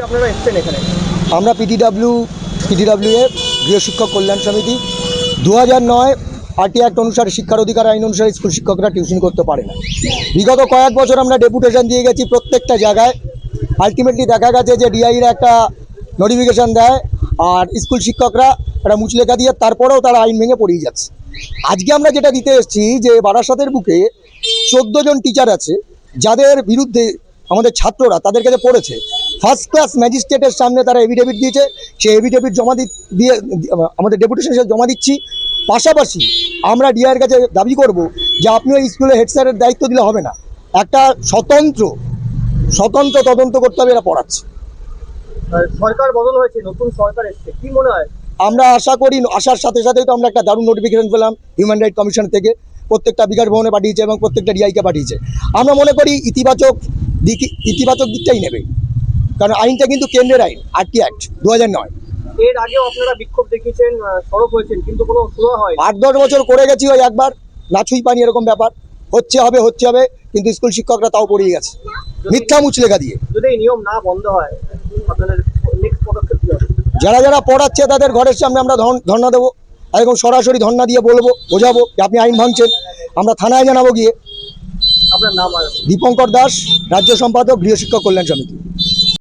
আপনারা এসেছেন এখানে? আমরা পিটিডব্লিউ এর গৃহশিক্ষক কল্যাণ সমিতি 2009 আরটি অ্যাক্ট অনুসারে শিক্ষার অধিকার আইন অনুসারে স্কুল শিক্ষকরা টিউশন করতে পারে না। বিগত কয়েক বছর আমরা ডেপুটেশন দিয়ে গেছি প্রত্যেকটা জায়গায়। আলটিমেটলি দেখা গেছে যে ডিআইরা একটা নোটিফিকেশান দেয় আর স্কুল শিক্ষকরা একটা মুচলেখা দিয়ে তারপরেও তারা আইন ভেঙে পড়িয়ে যাচ্ছে। আজকে আমরা যেটা দিতে এসেছি যে বারাসাতের বুকে 14 জন টিচার আছে যাদের বিরুদ্ধে আমাদের ছাত্ররা তাদের কাছে পড়েছে। ফার্স্ট ক্লাস ম্যাজিস্ট্রেটের সামনে তারা এভিডেভিট দিয়েছে, সেই এভিডেভিট জমা দিয়ে আমাদের ডেপুটেশন হিসেবে জমা দিচ্ছি। পাশাপাশি আমরা ডিআইয়ের কাছে দাবি করব যে আপনি ওই স্কুলে হেড স্যারের দায়িত্ব দিলে হবে না, একটা স্বতন্ত্র তদন্ত করতে হবে এরা পড়াচ্ছে। সরকার বদল হয়েছে, নতুন সরকার এসছে, কি মনে হয়? আমরা আশা করি আসার সাথে সাথেই তো আমরা একটা দারুণ নোটিফিকেশন পেলাম হিউম্যান রাইট কমিশন থেকে, প্রত্যেকটা বিকাশ ভবনে পাঠিয়েছে এবং প্রত্যেকটা ডিআইকে পাঠিয়েছে। আমরা মনে করি ইতিবাচক দিকটাই নেবে, কারণ আইনটা কিন্তু কেন্দ্রের আইন, আরটি অ্যাক্ট 2009। এর আগেও আপনারা বিক্ষোভ দেখিয়েছেন, সরব হয়েছেন, কিন্তু কোনো সুরা হয় 8-10 বছর করে গেছি, ওই একবার নাছুই পানি এরকম ব্যাপার হচ্ছে হবে, কিন্তু স্কুল শিক্ষকরা তাও পড়িয়ে গেছে মিথ্যা মুচলেখা দিয়ে। যদি এই নিয়ম না বন্ধ হয় আপনাদের নেক্সট পদক্ষেপ কি হবে? যারা পড়াচ্ছে তাদের ঘরের সামনে আমরা ধর্ণা দেবো, এরকম সরাসরি ধর্ণা দিয়ে বোঝাবো যে আপনি আইন ভাঙছেন। আমরা থানায় জানাবো গিয়ে। আপনার নাম? দীপঙ্কর দাস, রাজ্য সম্পাদক গৃহশিক্ষক কল্যাণ সমিতি।